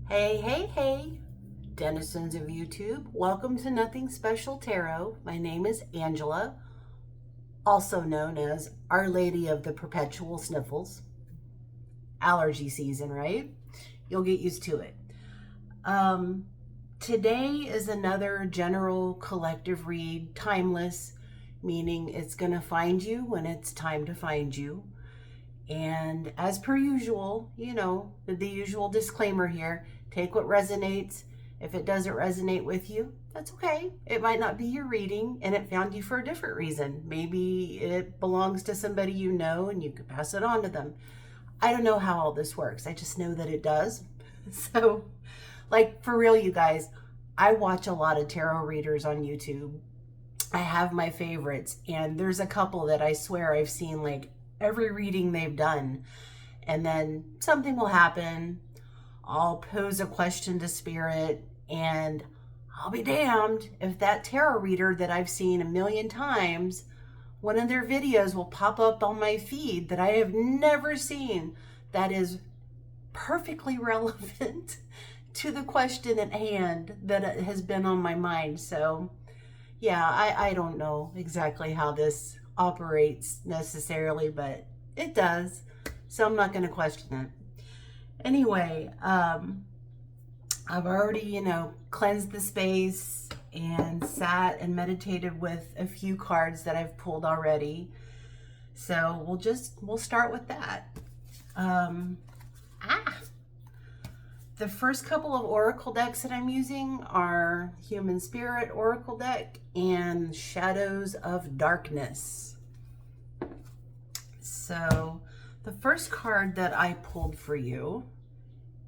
Hey, denizens of YouTube. Welcome to Nothing Special Tarot. My name is Angela, also known as Our Lady of the Perpetual Sniffles. Allergy season, right? You'll get used to it. Today is another general collective read, timeless, meaning it's going to find you when it's time to find you. And as per usual, the usual disclaimer here, take what resonates. If it doesn't resonate with you, that's okay. It might not be your reading and it found you for a different reason. Maybe it belongs to somebody you know and you could pass it on to them. I don't know how all this works. I just know that it does. So, like, for real, you guys, I watch a lot of tarot readers on YouTube. I have my favorites, and there's a couple that I swear I've seen like every reading they've done, and then something will happen. I'll pose a question to spirit, and I'll be damned if that tarot reader that I've seen a million times, one of their videos will pop up on my feed that I have never seen that is perfectly relevant to the question at hand that has been on my mind. So yeah, I don't know exactly how this operates necessarily, but it does. So I'm not going to question it. Anyway, I've already, cleansed the space and sat and meditated with a few cards that I've pulled already. So we'll start with that. The first couple of oracle decks that I'm using are Human Spirit Oracle deck and Shadows of Darkness. So the first card that I pulled for you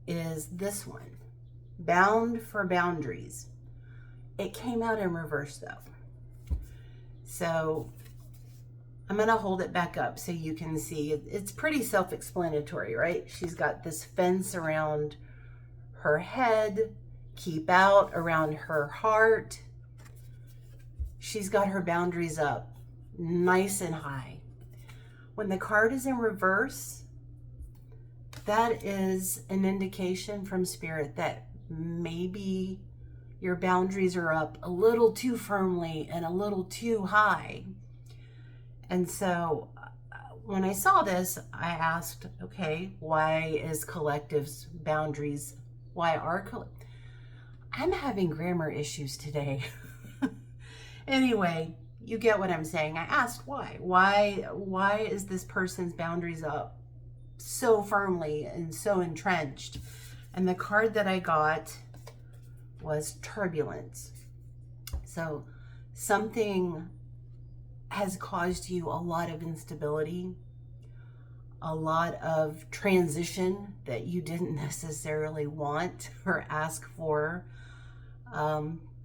is this one, Bound for Boundaries. It came out in reverse though. So I'm going to hold it back up so you can see. It's pretty self-explanatory, right? She's got this fence around her head, keep out around her heart. She's got her boundaries up nice and high. When the card is in reverse, that is an indication from spirit that maybe your boundaries are up a little too firmly and a little too high. And so when I saw this, I asked, okay, why is collective's boundaries? I'm having grammar issues today. Anyway, you get what I'm saying. I asked why. Why is this person's boundaries up so firmly and so entrenched? And the card that I got was Turbulence. So something has caused you a lot of instability, a lot of transition that you didn't necessarily want or ask for.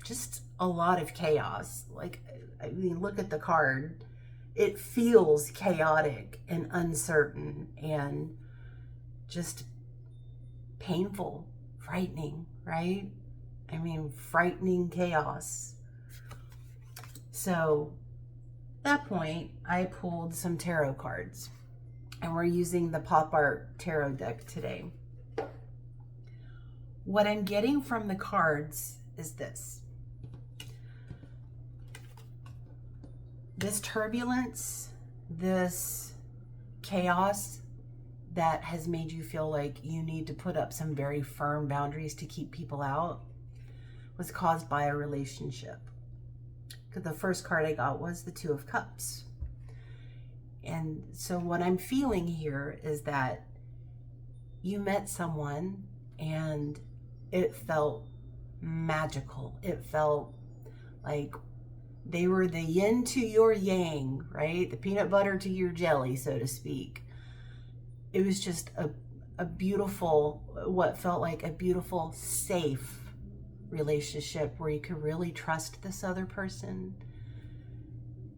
Just a lot of chaos. Like, I mean, look at the card. It feels chaotic and uncertain and just painful, frightening, right? I mean, frightening chaos. So at that point, I pulled some tarot cards. And we're using the Pop Art Tarot deck today. What I'm getting from the cards is this. This turbulence, this chaos that has made you feel like you need to put up some very firm boundaries to keep people out was caused by a relationship. Because the first card I got was the Two of Cups. And so what I'm feeling here is that you met someone and it felt magical. It felt like they were the yin to your yang, right? The peanut butter to your jelly, so to speak. It was just a beautiful, what felt like a beautiful, safe relationship where you could really trust this other person.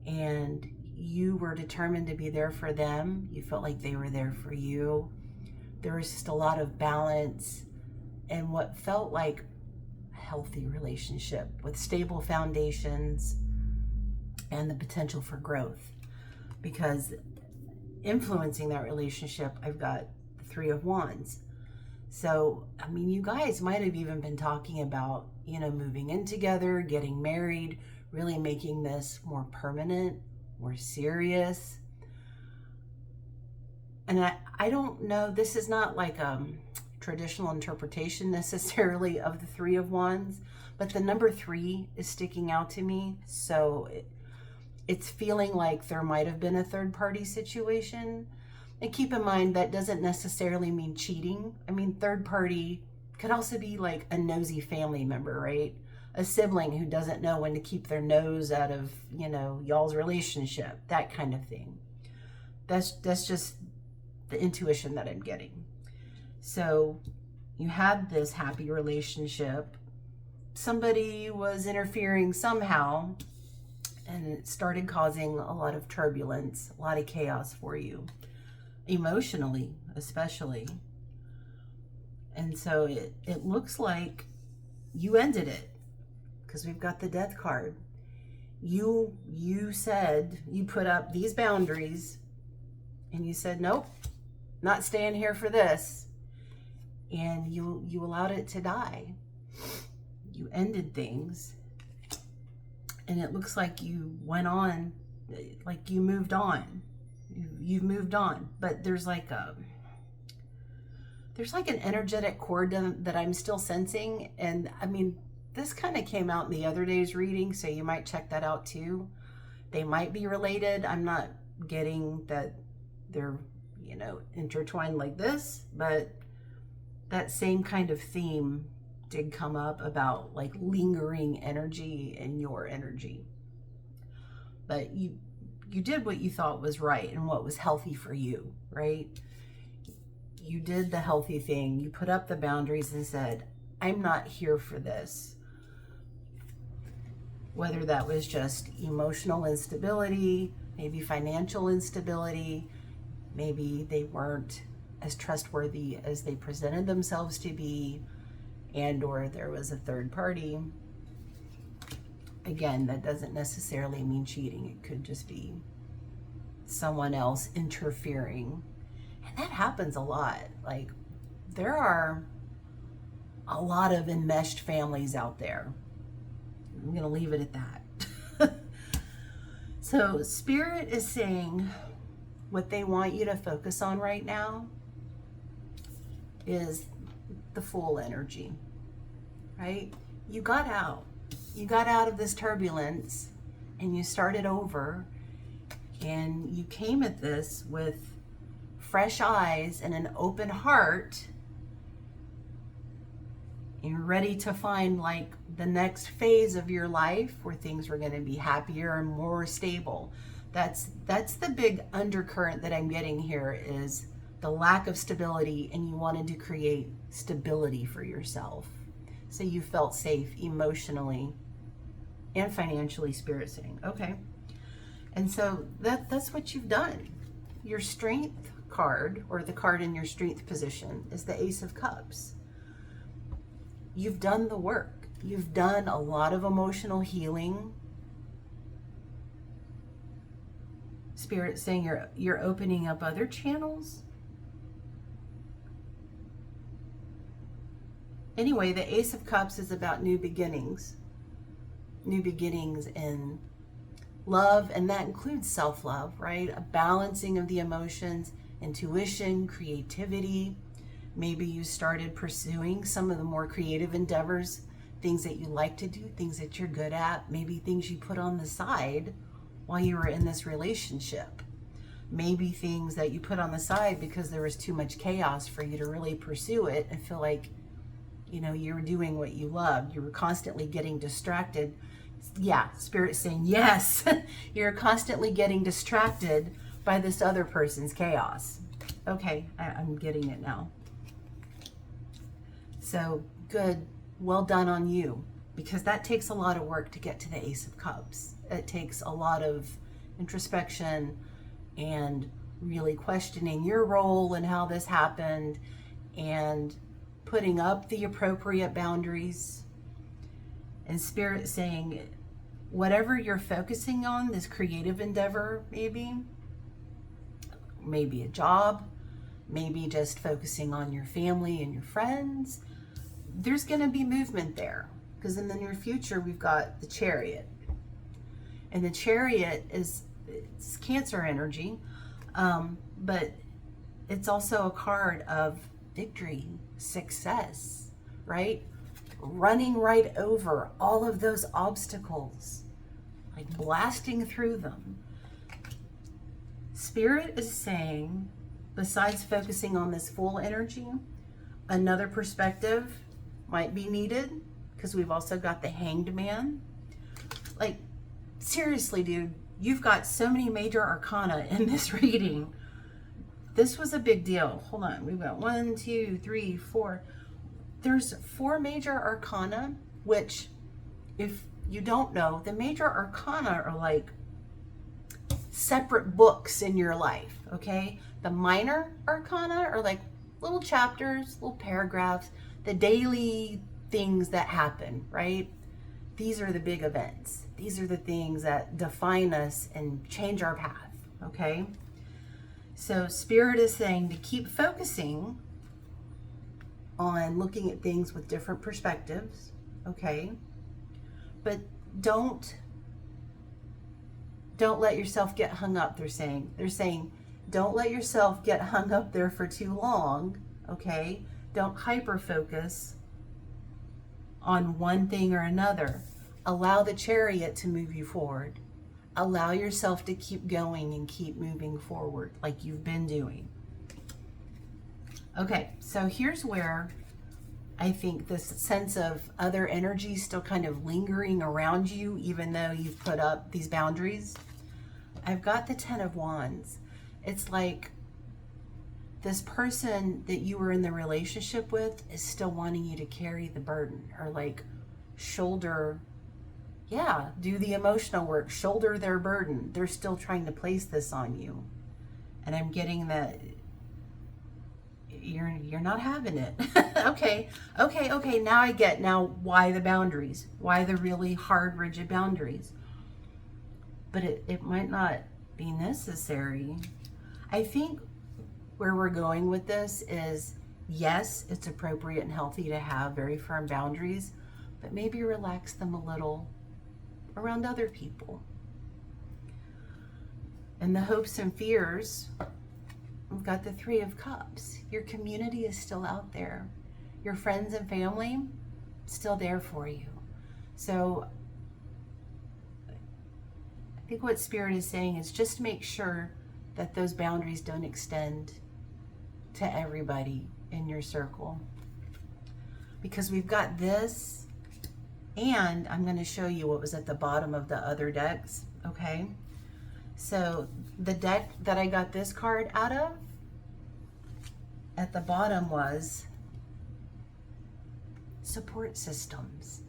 And you were determined to be there for them. You felt like they were there for you. There was just a lot of balance and what felt like a healthy relationship with stable foundations and the potential for growth. Because influencing that relationship, I've got the Three of Wands. So, I mean, you guys might have even been talking about, moving in together, getting married, really making this more permanent, more serious. And I don't know, this is not like traditional interpretation necessarily of the Three of Wands, but the number 3 is sticking out to me. So it's feeling like there might have been a third party situation. And keep in mind, that doesn't necessarily mean cheating. I mean, third party could also be like a nosy family member, right? A sibling who doesn't know when to keep their nose out of, y'all's relationship, that kind of thing. That's just the intuition that I'm getting. So you had this happy relationship. Somebody was interfering somehow, and it started causing a lot of turbulence, a lot of chaos for you, emotionally especially. And so it looks like you ended it, because we've got the Death card. You said, you put up these boundaries, and you said, nope, not staying here for this. And you allowed it to die. You ended things. And it looks like you went on, like you moved on. You've moved on. But there's like an energetic cord that I'm still sensing. And I mean, this kind of came out in the other day's reading, so you might check that out too. They might be related. I'm not getting that they're, intertwined like this, but that same kind of theme did come up about like lingering energy and your energy. But you did what you thought was right and what was healthy for you, right? You did the healthy thing. You put up the boundaries and said, I'm not here for this. Whether that was just emotional instability, maybe financial instability, maybe they weren't as trustworthy as they presented themselves to be, and or there was a third party. Again, that doesn't necessarily mean cheating. It could just be someone else interfering. And that happens a lot. Like, there are a lot of enmeshed families out there. I'm going to leave it at that. So Spirit is saying what they want you to focus on right now is the Fool energy, right? You got out. You got out of this turbulence and you started over, and you came at this with fresh eyes and an open heart. You're ready to find like the next phase of your life where things were going to be happier and more stable. That's the big undercurrent that I'm getting here, is the lack of stability, and you wanted to create stability for yourself. So you felt safe emotionally and financially, Spirit saying. Okay. And so that's what you've done. Your Strength card, or the card in your Strength position, is the Ace of Cups. You've done the work. You've done a lot of emotional healing. Spirit saying you're opening up other channels. Anyway, the Ace of Cups is about new beginnings. New beginnings in love, and that includes self-love, right? A balancing of the emotions, intuition, creativity. Maybe you started pursuing some of the more creative endeavors, things that you like to do, things that you're good at, maybe things you put on the side while you were in this relationship. Maybe things that you put on the side because there was too much chaos for you to really pursue it and feel like, you were doing what you loved. You were constantly getting distracted. Yeah, Spirit's saying, yes, you're constantly getting distracted by this other person's chaos. Okay, I'm getting it now. So good, well done on you, because that takes a lot of work to get to the Ace of Cups. It takes a lot of introspection and really questioning your role and how this happened, and putting up the appropriate boundaries. And Spirit saying, whatever you're focusing on, this creative endeavor, maybe a job, maybe just focusing on your family and your friends. There's going to be movement there, because in the near future we've got the Chariot. And the Chariot it's Cancer energy, but it's also a card of victory, success, right? Running right over all of those obstacles, like blasting through them. Spirit is saying, besides focusing on this full energy, another perspective might be needed, because we've also got the Hanged Man. Like, seriously, dude, you've got so many major arcana in this reading. This was a big deal. Hold on. We've got 1, 2, 3, 4. There's 4 major arcana, which, if you don't know, the major arcana are like separate books in your life, okay? The minor arcana are like little chapters, little paragraphs, the daily things that happen, right? These are the big events. These are the things that define us and change our path, okay? So Spirit is saying to keep focusing on looking at things with different perspectives, okay? But don't let yourself get hung up, they're saying. They're saying, don't let yourself get hung up there for too long, okay? Don't hyper-focus on one thing or another. Allow the Chariot to move you forward. Allow yourself to keep going and keep moving forward like you've been doing. Okay, so here's where I think this sense of other energy still kind of lingering around you, even though you've put up these boundaries. I've got the 10 of Wands. It's like this person that you were in the relationship with is still wanting you to carry the burden, or like shoulder, do the emotional work, shoulder their burden. They're still trying to place this on you. And I'm getting that you're not having it. Okay. Now I get why the boundaries, why the really hard, rigid boundaries. But it might not be necessary. I think where we're going with this is, yes, it's appropriate and healthy to have very firm boundaries, but maybe relax them a little around other people. And the hopes and fears, we've got the 3 of Cups. Your community is still out there. Your friends and family, still there for you. So I think what Spirit is saying is just make sure that those boundaries don't extend to everybody in your circle. Because we've got this, and I'm going to show you what was at the bottom of the other decks, okay? So the deck that I got this card out of, at the bottom was support systems,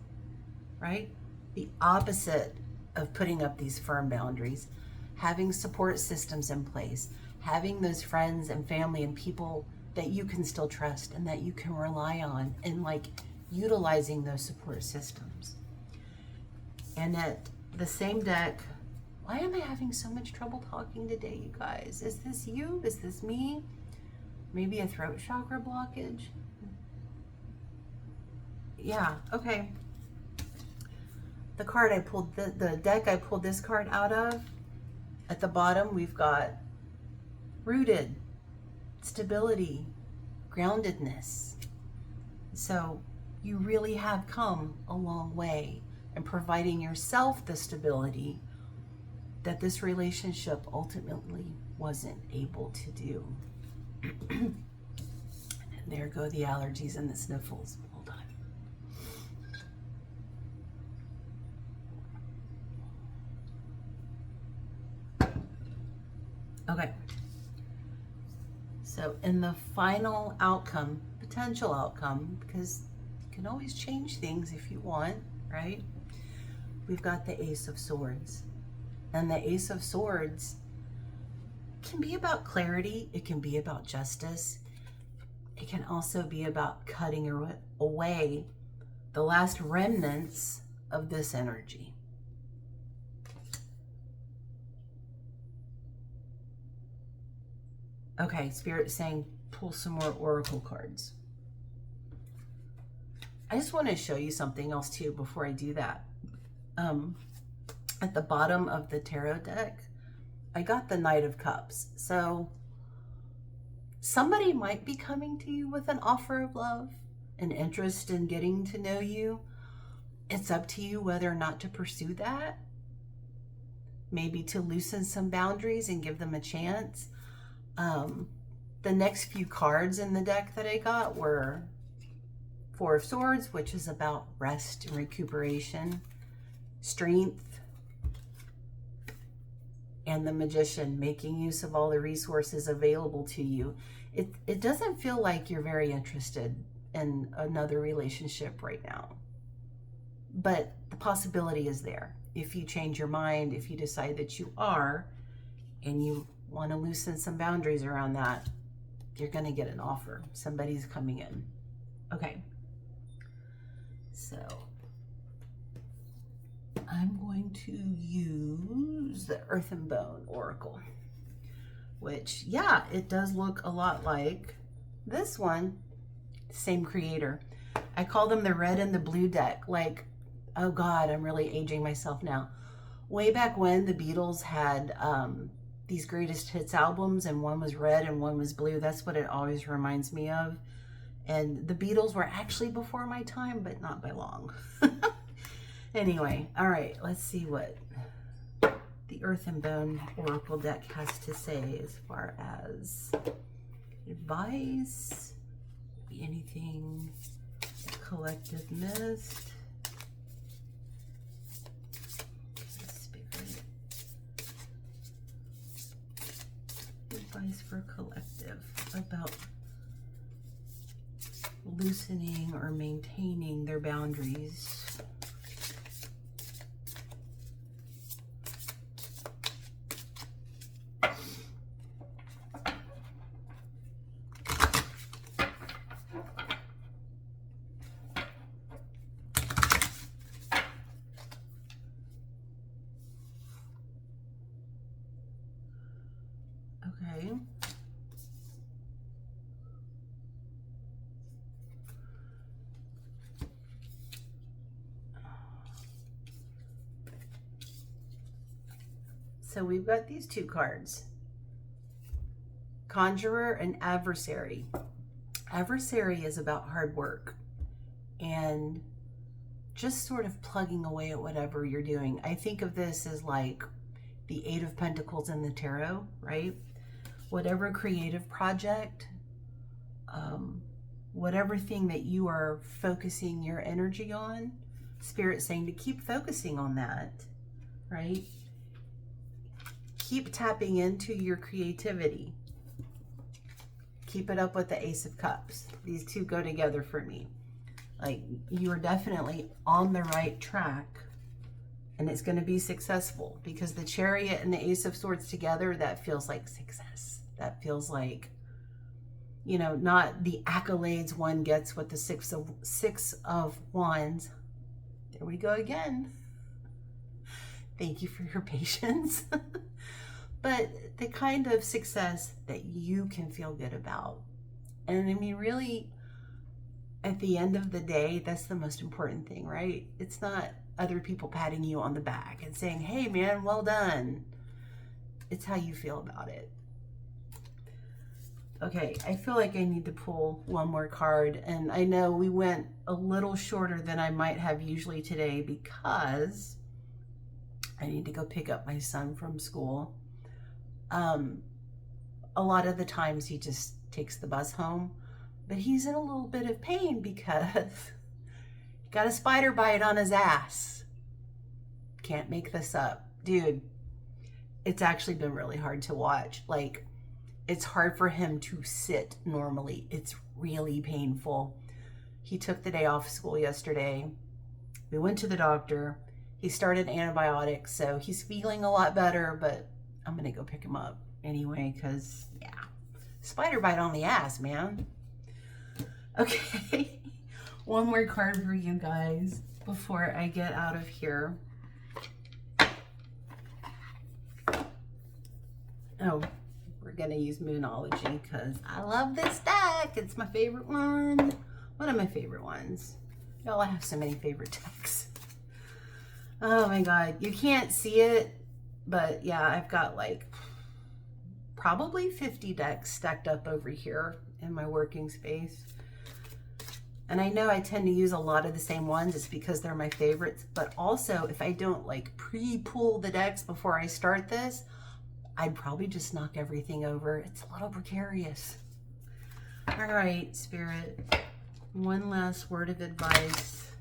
right? The opposite of putting up these firm boundaries, having support systems in place, having those friends and family and people that you can still trust and that you can rely on, and like utilizing those support systems. And at the same deck, why am I having so much trouble talking today, you guys? Is this you? Is this me? Maybe a throat chakra blockage? Yeah, okay. The card I pulled, the deck I pulled this card out of, at the bottom we've got rooted, stability, groundedness. So you really have come a long way in providing yourself the stability that this relationship ultimately wasn't able to do. And there go the allergies and the sniffles. Hold on. Okay. So in the final outcome, potential outcome, because you can always change things if you want, right? We've got the Ace of Swords. And the Ace of Swords can be about clarity. It can be about justice. It can also be about cutting away the last remnants of this energy. Okay, Spirit is saying, pull some more oracle cards. I just want to show you something else too before I do that. At the bottom of the tarot deck, I got the Knight of Cups. So somebody might be coming to you with an offer of love, an interest in getting to know you. It's up to you whether or not to pursue that. Maybe to loosen some boundaries and give them a chance. The next few cards in the deck that I got were Four of Swords, which is about rest and recuperation, strength, and the Magician, making use of all the resources available to you. It doesn't feel like you're very interested in another relationship right now, but the possibility is there. If you change your mind, if you decide that you are, and you want to loosen some boundaries around that, you're going to get an offer. Somebody's coming in. Okay. So I'm going to use the Earth and Bone Oracle, which, yeah, it does look a lot like this one. Same creator. I call them the red and the blue deck. Like, oh God, I'm really aging myself now. Way back when the Beatles had these greatest hits albums, and one was red and one was blue. That's what it always reminds me of. And the Beatles were actually before my time, but not by long. Anyway, all right, let's see what the Earth and Bone Oracle deck has to say as far as advice, anything collective missed. Spirit. Advice for collective about loosening or maintaining their boundaries. Okay. So we've got these two cards, Conjurer and Adversary. Adversary is about hard work and just sort of plugging away at whatever you're doing. I think of this as like the Eight of Pentacles in the tarot, right? Whatever creative project, whatever thing that you are focusing your energy on, Spirit's saying to keep focusing on that, right? Keep tapping into your creativity. Keep it up with the Ace of Cups. These two go together for me. Like, you are definitely on the right track, and it's going to be successful, because the Chariot and the Ace of Swords together, that feels like success. That feels like, you know, not the accolades one gets with the Six of Wands. There we go again. Thank you for your patience. But the kind of success that you can feel good about. And I mean, really, at the end of the day, that's the most important thing, right? It's not other people patting you on the back and saying, hey man, well done. It's how you feel about it. Okay, I feel like I need to pull one more card, and I know we went a little shorter than I might have usually today because I need to go pick up my son from school. A lot of the times he just takes the bus home, but he's in a little bit of pain because he got a spider bite on his ass. Can't make this up. Dude, it's actually been really hard to watch. Like, it's hard for him to sit normally. It's really painful. He took the day off school yesterday. We went to the doctor. He started antibiotics, so he's feeling a lot better, but I'm gonna go pick him up anyway, because, yeah, spider bite on the ass, man. Okay, one more card for you guys before I get out of here. Oh, we're going to use Moonology because I love this deck. It's my favorite one. One of my favorite ones. Y'all, I have so many favorite decks. Oh my God. You can't see it, but yeah, I've got like probably 50 decks stacked up over here in my working space. And I know I tend to use a lot of the same ones. It's because they're my favorites. But also, if I don't like pre-pull the decks before I start this, I'd probably just knock everything over. It's a little precarious. All right, Spirit. One last word of advice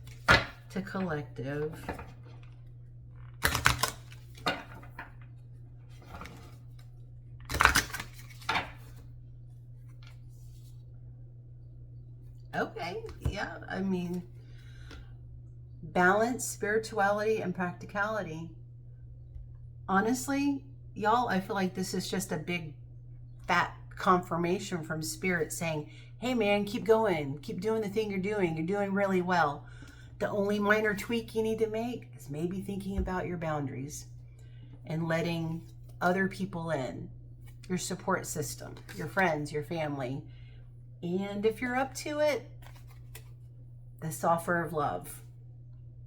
to collective. Okay, yeah, I mean, balance, spirituality, and practicality. Honestly, y'all, I feel like this is just a big fat confirmation from Spirit saying, hey man, keep going, keep doing the thing you're doing really well. The only minor tweak you need to make is maybe thinking about your boundaries and letting other people in, your support system, your friends, your family. And if you're up to it, this offer of love.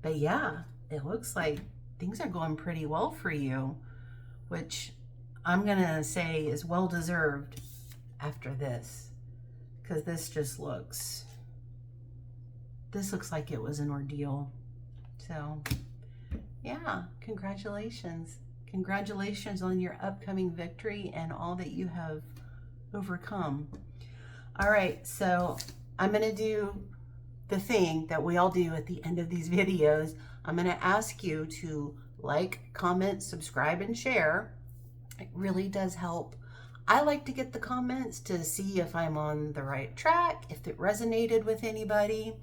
But yeah, it looks like things are going pretty well for you, which I'm gonna say is well deserved after this, because this looks like it was an ordeal. So yeah, congratulations. Congratulations on your upcoming victory and all that you have overcome. All right, so I'm gonna do the thing that we all do at the end of these videos. I'm gonna ask you to like, comment, subscribe, and share. It really does help. I like to get the comments to see if I'm on the right track, if it resonated with anybody,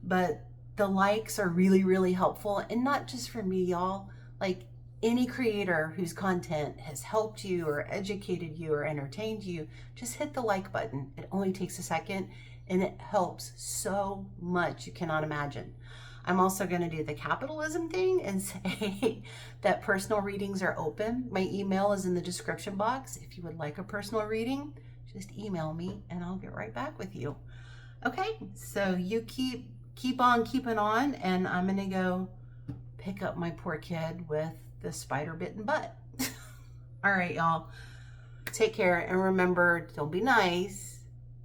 but the likes are really, really helpful. And not just for me, y'all, like any creator whose content has helped you or educated you or entertained you, just hit the like button. It only takes a second and it helps so much you cannot imagine. I'm also going to do the capitalism thing and say that personal readings are open. My email is in the description box. If you would like a personal reading, just email me and I'll get right back with you. Okay, so you keep on keeping on, and I'm going to go pick up my poor kid with the spider bitten butt. All right, y'all. Take care, and remember, don't be nice,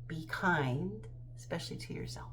be kind, especially to yourself.